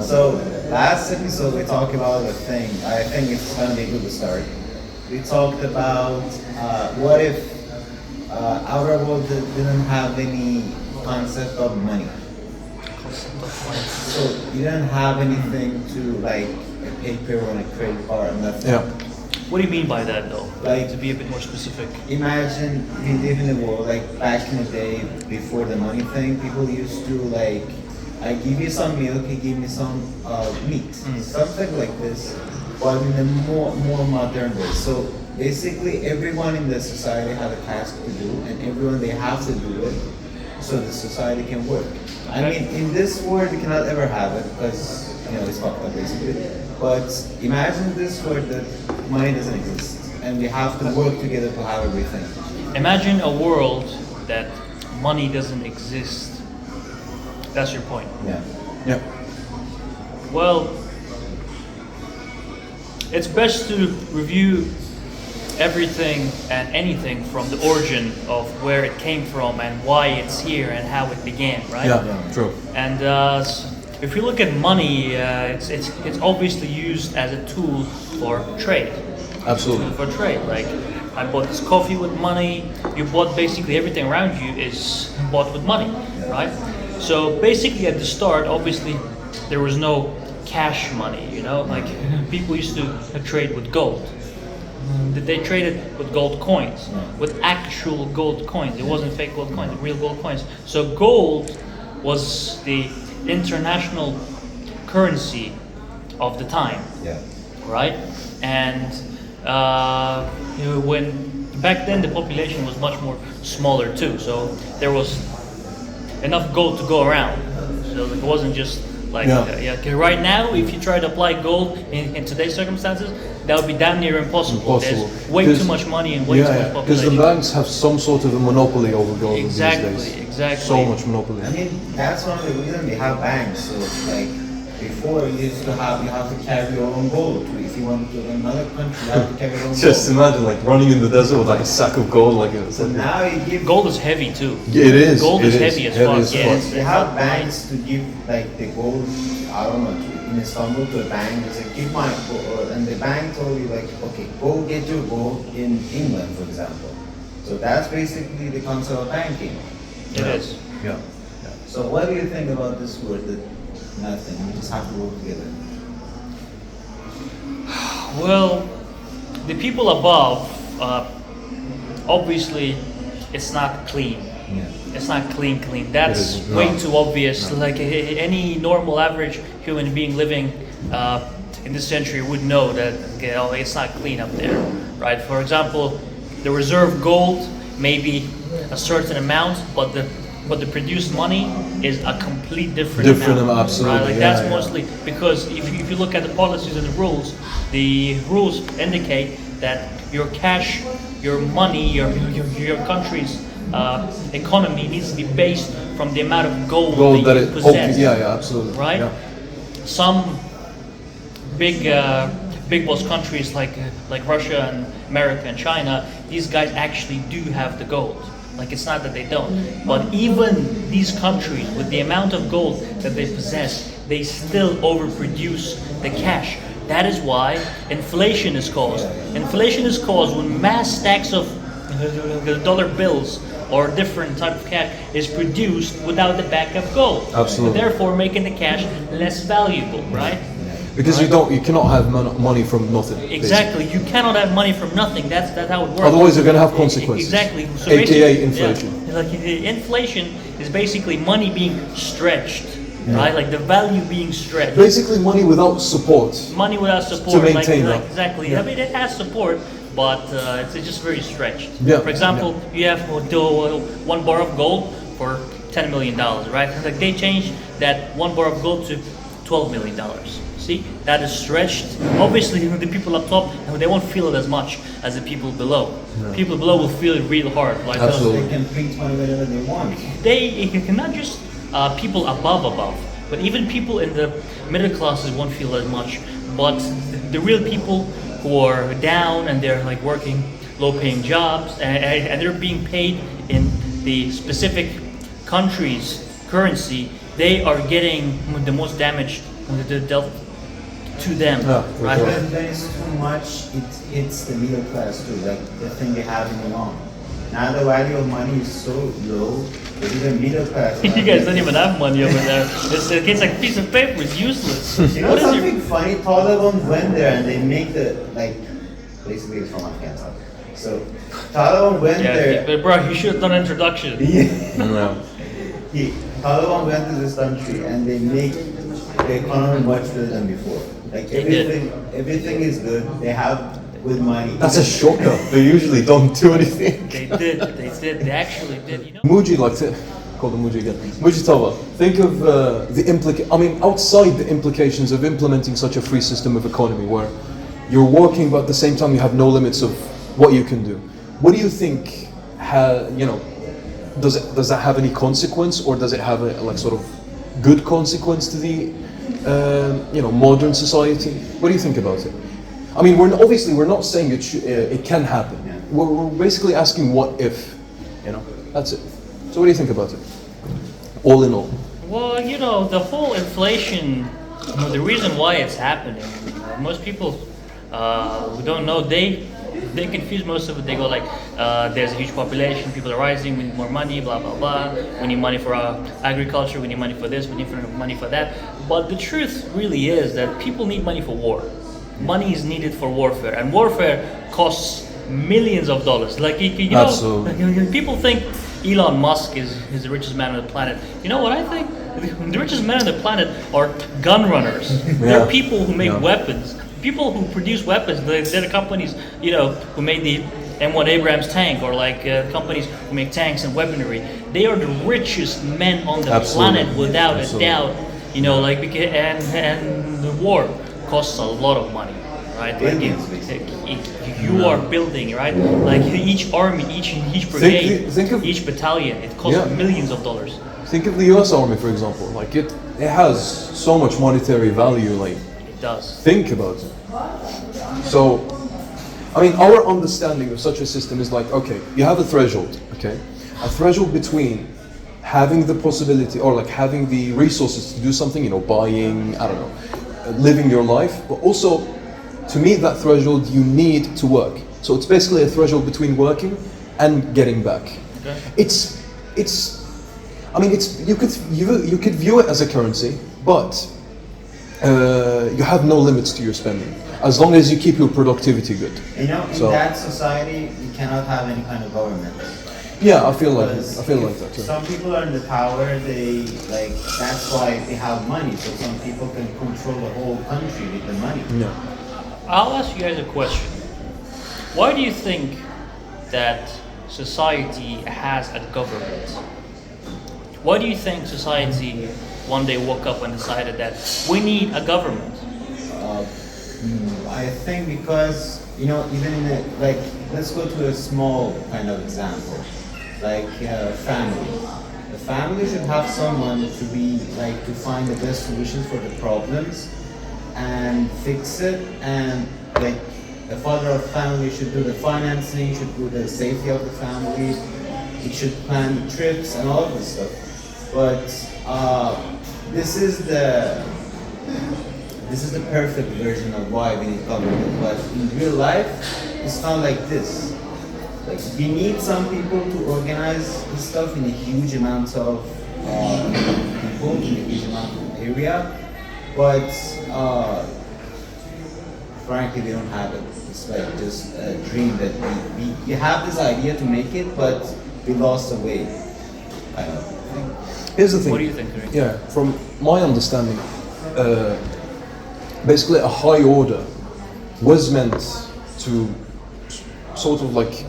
So last episode we talked about a thing. I think it's gonna be good to start. We talked about what if our world didn't have any concept of money. So you don't have anything to like a paper on a credit card and nothing. Yeah. What do you mean by that, though? Like- To be a bit more specific. Imagine we live in a world like back in the day before the money thing. People used to like, I give you some milk, you give me some meat, something like this, but in a more modern way. So basically, everyone in the society had a task to do, and everyone they have to do it, so the society can work. I mean, in this world, we cannot ever have it because it's fucked up basically. But imagine this world that money doesn't exist, and we have to work together to have everything. Imagine a world that money doesn't exist. That's your point. Yeah. Yeah. Well, it's best to review everything and anything from the origin of where it came from and why it's here and how it began, right? Yeah. True. And if you look at money, it's obviously used as a tool for trade. Absolutely. For trade, like I bought this coffee with money. You bought basically everything around you is bought with money, right? So basically, at the start, obviously, there was no cash money. Like people used to trade with gold. They traded with gold coins, with actual gold coins. It wasn't fake gold coins, real gold coins. So gold was the international currency of the time, Yeah. right? And when back then the population was much more smaller too, so there was enough gold to go around. So it wasn't just like Yeah. 'cause right now, if you try to apply gold in today's circumstances, that would be damn near impossible. Impossible. There's way 'Cause- too much money and way too much Because the population. banks have some sort of a monopoly over gold Exactly, these days. exactly. So much monopoly. I mean, that's one of the reasons we have banks. So like before, you have to carry your own gold. If you want to go to another country, you have to carry your own Just gold. imagine like running in the desert with like a sack of gold, like it's So now you give Gold is heavy too. Yeah, it is. Gold it is heavy as fuck. as Yeah, fuck. it's- you have banks to give like the gold. I don't know, in Istanbul to a bank. They say, give my gold, and the bank told you like, okay, go get your gold in England, for example. So that's basically the concept of banking. It is. Yeah. So what do you think about this word that nothing? We just have to work together. Well, the people above, obviously, it's not clean. Yeah. It's not clean. That's It is way not. too obvious. Like any normal, average human being living in this century would know that it's not clean up there, right? For example, the reserve gold may be a certain amount, but the produced money is a complete different amount. Absolutely. Right? Like yeah, that's yeah. mostly because if you look at the policies and the rules indicate that your cash, your money, your country's economy needs to be based from the amount of gold, Gold that you it. possess. Yeah, absolutely. Right? Yeah. Some big boss countries like Russia and America and China, these guys actually do have the gold. Like it's not that they don't, but even these countries with the amount of gold that they possess, they still overproduce the cash. That is why inflation is caused. Inflation is caused when mass stacks of dollar bills or different type of cash is produced without the backup gold. Absolutely. Therefore, making the cash less valuable, right? Because you cannot have money from nothing. Exactly. You cannot have money from nothing. That's how it works. Otherwise, you're gonna have consequences. Exactly. So AKA basically- inflation. Yeah. Like inflation is basically money being stretched, right? Like the value being stretched. Basically, money without support. Money without support. maintain like, that. exactly. Yeah. I mean, it has support, but it's just very stretched. Yeah. For example, you have one bar of gold for $10 million, right? Like they changed that one bar of gold to $12 million. See, that is stretched. Obviously, the people up top, they won't feel it as much as the people below. People below will feel it real hard. Like Absolutely. They can print money whenever they want. they not just people above, but even people in the middle classes won't feel as much. But the real people who are down and they're like working low-paying jobs and they're being paid in the specific country's currency, they are getting the most damaged when they're dealt to them, Yeah, right? okay. When it's too much, it hits the middle class too, like the thing they have in Iran. Now the value of money is so low, that even middle class. You guys don't even have money over there. It's like a piece of paper. It's useless. You know What is something your- funny? Taliban went there and they make the like, basically it's from Afghanistan. So Taliban went Yeah, there. but bro, you should have done an introduction. Yeah. Taliban went to this country and they make the economy much better than before. Like They did. everything is good. They have good money. That's a shocker. They usually don't do anything. They did. They actually did. You know. Muji likes it. Call them Muji again. Mujitaba, think of outside the implications of implementing such a free system of economy where you're working but at the same time you have no limits of what you can do. What do you think, does that have any consequence, or does it have a like sort of good consequence to the modern society? What do you think about it? I mean, we're not saying it can happen. Yeah. We're basically asking what if, that's it. So what do you think about it? All in all. Well, the whole inflation. The reason why it's happening. Most people who don't know, they confuse most of it. They go like, there's a huge population, people are rising, we need more money, blah blah blah. We need money for agriculture, we need money for this, we need money for that. But the truth really is that people need money for war. Money is needed for warfare, and warfare costs millions of dollars. Like you know, Absolutely. people think Elon Musk is the richest man on the planet. You know what I think? The richest men on the planet are gun runners. They're Yeah. people who make Yeah. weapons. People who produce weapons. They're the companies, who made the M1 Abrams tank, or like companies who make tanks and weaponry. They are the richest men on the Absolutely. planet, without Absolutely. a doubt. And the war costs a lot of money, right? Billions, You are building, right? Like each army, each brigade, think of- each battalion, it costs Yeah. millions of dollars. Think of the US Army, for example. Like it has so much monetary value. Like, It does. think about it. So, I mean, our understanding of such a system is like, okay, you have a threshold, okay? A threshold between having the possibility, or like having the resources to do something, buying, I don't know, living your life, but also to meet that threshold, you need to work. So it's basically a threshold between working and getting back. Okay. You could view it as a currency, but you have no limits to your spending as long as you keep your productivity good. In So- that society, you cannot have any kind of government. Yeah, I feel like Because that too. some people are in the power, that's why they have money. So some people can control the whole country with the money. Yeah. I'll ask you guys a question. Why do you think that society has a government? Why do you think society one day woke up and decided that we need a government? I think because even in let's go to a small kind of example, like family. The family should have someone to find the best solutions for the problems and fix it, and like the father of family should do the financing, should do the safety of the family, he should plan the trips and all of this stuff. But this is the perfect version of why we need government. But in real life, it's not like this. Like we need some people to organize this stuff in a huge amount of people in a huge amount of area. But frankly, we don't have it. It's like just a dream that we have this idea to make it, but we lost the way. I don't think. Here's the thing. What do you think, Karim? Yeah, from my understanding, basically a high order was meant to sort of like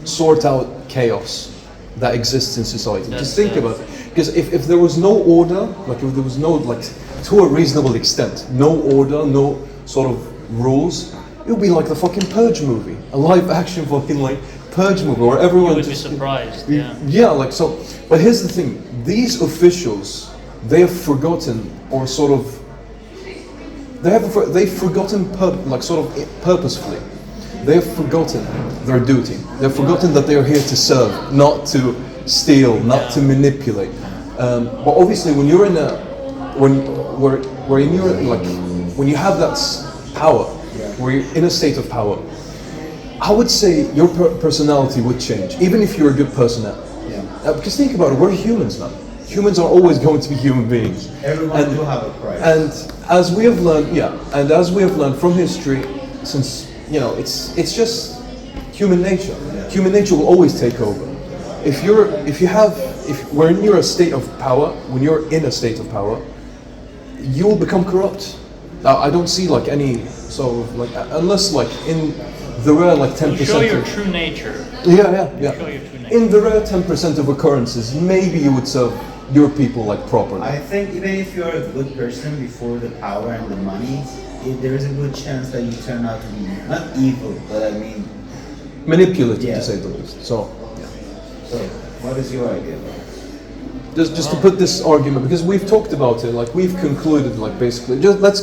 sort out chaos that exists in society. Just think about it. Because if there was no order, like if there was no, like to a reasonable extent, no order, no sort of rules, it would be like the fucking Purge movie. A live action fucking like Purge movie where everyone You would be just... surprised, yeah. Yeah, like so. But here's the thing: these officials, they have forgotten, or sort of, they've forgotten, purposefully. They have forgotten their duty. They've forgotten that they are here to serve, not to steal, not to manipulate. But obviously, when you're in a when where in your like when you have that power, where you're in a state of power, I would say your personality would change, even if you're a good person. Because think about it, we're humans now. Humans are always going to be human beings. Everyone do have a price. And as we have learned, and as we have learned from history, since it's just human nature. Human nature will always take over. If when you're a state of power, when you're in a state of power, you will become corrupt. I don't see like any sort of like unless like in the rare like 10%. You show your true nature. Yeah. Show your true nature. In the rare 10% of occurrences, maybe you would serve your people like properly. I think even if you're a good person before the power and the money, there is a good chance that you turn out to be not evil, but I mean Manipulative, to say the least. So what is your idea about it? just to put this argument, because we've talked about it, like we've concluded, like basically, just let's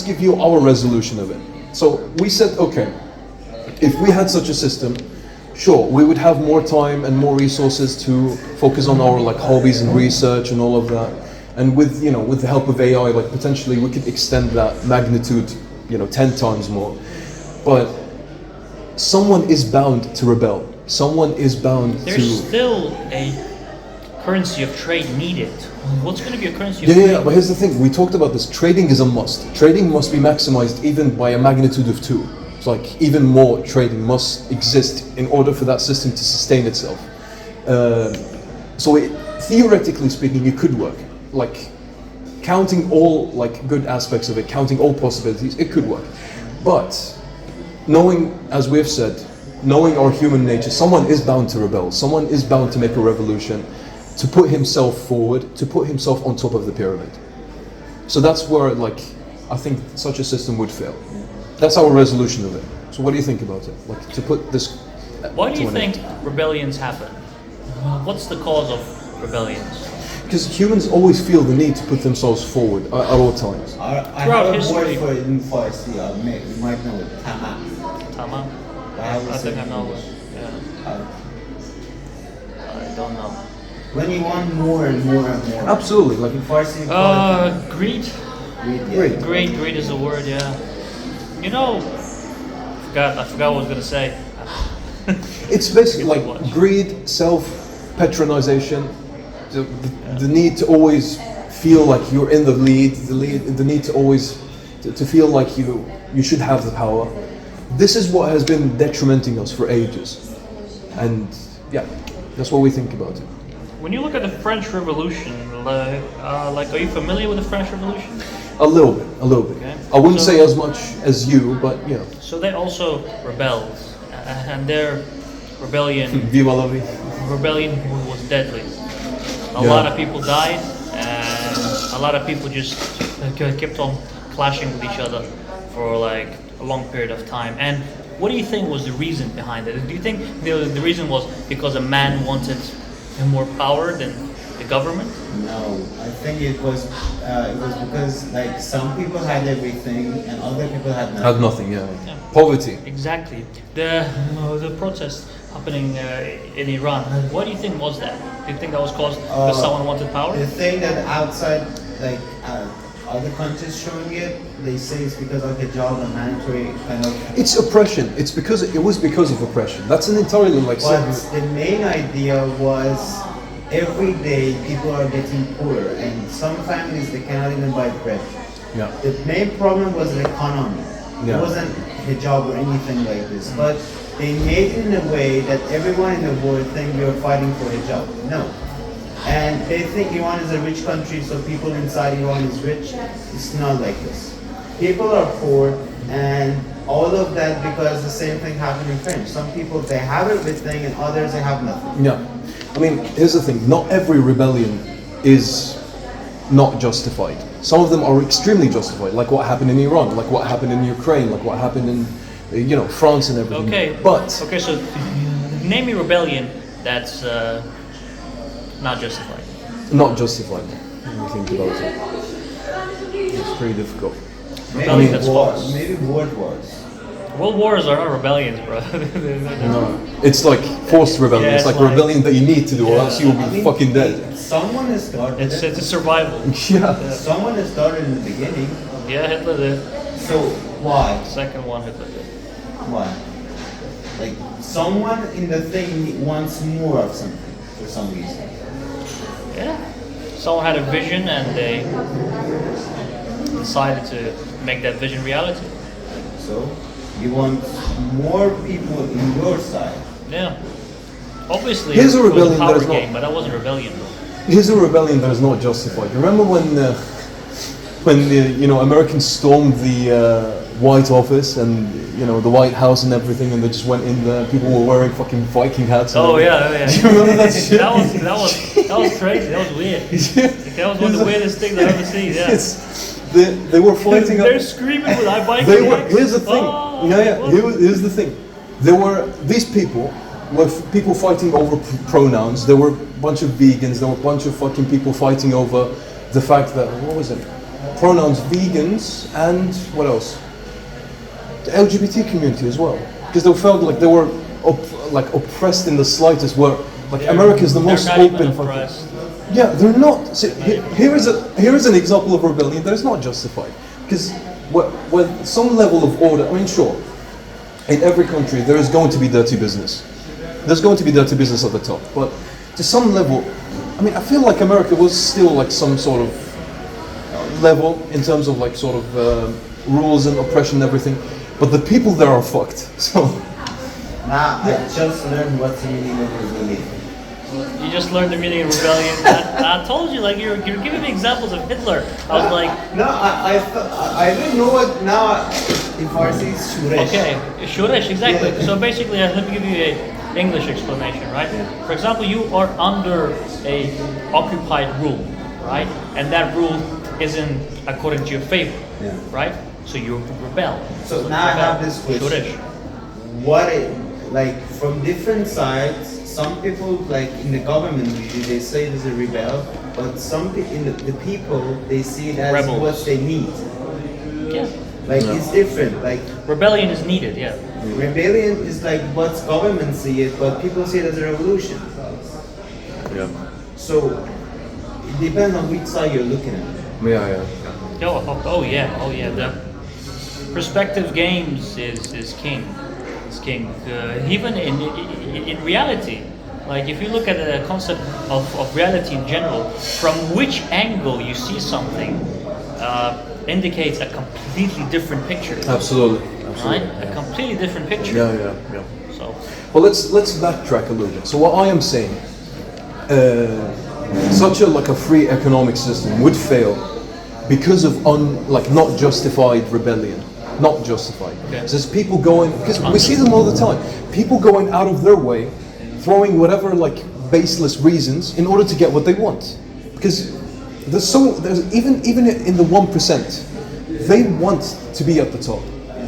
give you our resolution of it. So we said, okay, if we had such a system, sure, we would have more time and more resources to focus on our like hobbies and research and all of that. And with with the help of AI, like potentially we could extend that magnitude, 10 times more. But someone is bound to rebel. Someone is bound to. There's still a currency of trade needed. What's going to be a currency of trade? Yeah, but here's the thing. We talked about this. Trading is a must. Trading must be maximized even by a magnitude of 2. It's like even more trading must exist in order for that system to sustain itself. Theoretically speaking, it could work. Like counting all like good aspects of it, counting all possibilities, it could work. But knowing, as we've said, knowing our human nature, someone is bound to rebel. Someone is bound to make a revolution, to put himself forward, to put himself on top of the pyramid. So that's where, like, I think such a system would fail. That's our resolution of it. So what do you think about it? Like, to put this. Why do you think rebellions happen? What's the cause of rebellions? Because humans always feel the need to put themselves forward at all times. I Throughout have a history. word for it in Farsi. You might know it. Tama. Tama? I think I know it. Yeah. I don't know. When you want more and more and more. Absolutely, like In Farsi, you call it Greed? greed. Greed is a word, yeah. I forgot what I was gonna say. it's basically like Watch. greed, self-patronization, the need to always feel like you're in the lead, the need to always to feel like you should have the power. This is what has been detrimenting us for ages, and that's what we think about it. When you look at the French Revolution, are you familiar with the French Revolution? A little bit. Okay. I wouldn't So- say as much as you, but So they also rebelled, and their rebellion Viva la vie. was deadly. A Yeah. lot of people died, and a lot of people just kept on clashing with each other for like a long period of time. And what do you think was the reason behind it? Do you think the reason was because a man wanted more power than the government? No, I think it was because like some people had everything and other people had nothing. Had nothing, Poverty. Exactly. The protest happening in Iran. What do you think was that? Do you think that was caused because someone wanted power? The thing that outside, like other countries showing it, they say it's because of hijab and mandatory kind of. It's oppression. It was because of oppression. That's an entirely like. But the main idea was every day people are getting poorer, and some families they cannot even buy bread. Yeah. The main problem was the economy. Yeah. It wasn't hijab or anything like this, but they made it in a way that everyone in the world think we are fighting for hijab. No. And they think Iran is a rich country, so people inside Iran is rich. It's not like this. People are poor, and all of that because the same thing happened in France. Some people, they have everything, and others, they have nothing. Yeah. I mean, here's the thing. Not every rebellion is not justified. Some of them are extremely justified, like what happened in Iran, like what happened in Ukraine, like what happened in, France and everything. Okay, so name a rebellion that's not justified. Not justified. When you think about it, it's pretty difficult. Maybe I mean, that's war, false. maybe world wars. World wars are not rebellions, bro. They're- No. It's like forced rebellion. Yeah, it's it's like a like- rebellion that you need to do, or else you will I be mean, fucking dead. Someone has started It's it. it's a survival. Yeah. Someone has started in the beginning. Yeah, Hitler did. So why? Second one, Hitler did. Why? Like someone in the thing wants more of something for some reason. Yeah. Someone had a vision and they decided to make that vision reality. So you want more people in your side. Yeah. Obviously, Here's a it was rebellion that power is not- game, but that wasn't rebellion. Here's a rebellion that is not justified. Remember when the Americans stormed the White Office and the White House and everything, and they just went in there. People were wearing fucking Viking hats. And Oh everything. yeah, oh, yeah. Do you remember that shit? that was crazy. That was weird. Like, that was one of the weirdest things I've ever seen. Yeah. They were fighting. They're screaming with I Viking They were. hats. Here's the thing. Oh, Yeah. what? Here's the thing. There were these people were people fighting over pronouns. There were a bunch of vegans. There were a bunch of fucking people fighting over the fact that what was it? Pronouns, vegans, and what else? The LGBT community as well, because they felt like they were oppressed in the slightest. Where like America is the most They're not even open fucking. oppressed. Yeah, they're not. See, here is an example of rebellion that is not justified. Because when some level of order, I mean, sure, in every country there is going to be dirty business. There's going to be dirty business at the top, but to some level, I mean, I feel like America was still like some sort of level in terms of like sort of rules and oppression and everything. But the people there are fucked. So Now I just learned what's the meaning of rebellion. You just learned the meaning of rebellion. I told you, like you're giving me examples of Hitler. I was like, No, I didn't know what now. In Farsi, it's Shuresh. okay, Shuresh, exactly. Yeah. So basically, let me give you a English explanation, right? For example, you are under a occupied rule, right? And that rule isn't according to your favor, Yeah. right? So you rebel. So now I have this question. Shuresh. What it, like from different sides, some people like in the government they say there's a rebel, but some in the people they see it as Rebels. what they need. Yeah. Like it's different. Like Rebellion is needed, yeah. rebellion is like what government see it, but people see it as a revolution. yeah, So it depends on which side you're looking at. yeah. Oh yeah. The perspective games is king. It's king. Even in reality, like if you look at the concept of reality in general, from which angle you see something indicates a completely different picture, Absolutely. right? A completely different picture. Yeah. So Well, let's backtrack a little bit. So what I am saying, such a free economic system would fail because of not justified rebellion, not justified. Okay. So it's people going, because we see them all the time. People going out of their way, throwing whatever baseless reasons in order to get what they want. Because there's even in the 1%, they want to be at the top.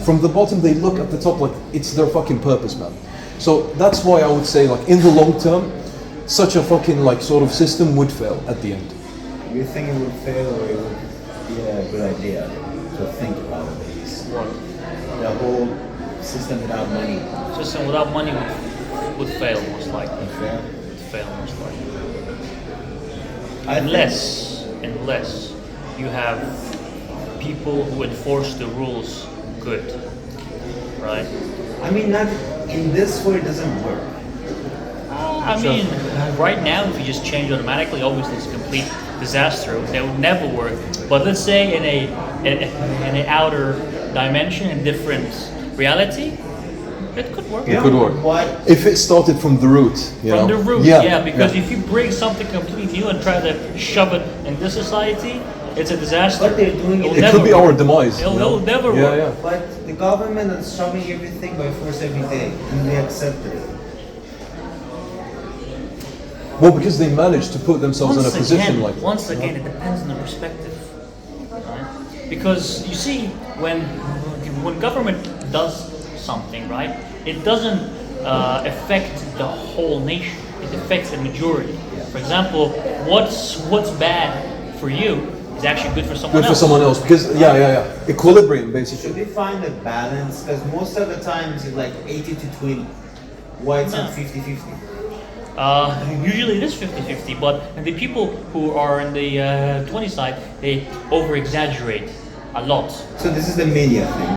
From the bottom, they look at the top like it's their fucking purpose, man. So that's why I would say, in the long term, such a fucking sort of system would fail at the end. You think it would fail, or it would be a good idea to think about this? what? The whole system without money. System without money would fail most likely. Fair? Would fail most likely. I think- Unless you have people who enforce the rules good, right? I mean, not in this way. It doesn't work. I mean, right now, if you just change automatically, obviously it's a complete disaster. That would never work. But let's say in an outer dimension, in different reality, it could work. It could work. What? If it started from the root, you From know? the root, yeah, because if you bring something completely new and try to shove it in this society, it's a disaster. But they're doing It'll it- it never could be work. our demise. It'll, you know? it'll never yeah, work. Yeah. But the government is shoving everything by force every day, and they accepted it. Well, because they managed to put themselves in a position like that. Once again, it depends on the perspective, right? Because you see, when government does something, right, it doesn't affect the whole nation. It affects the majority. For example, what's bad for you is actually good for someone Good for else. someone else because equilibrium basically. Should we find a balance? Because most of the times it's like 80 to 20. Why it's not 50-50? Usually it is 50-50, but the people who are in the 20 side, they over exaggerate a lot. So this is the media thing.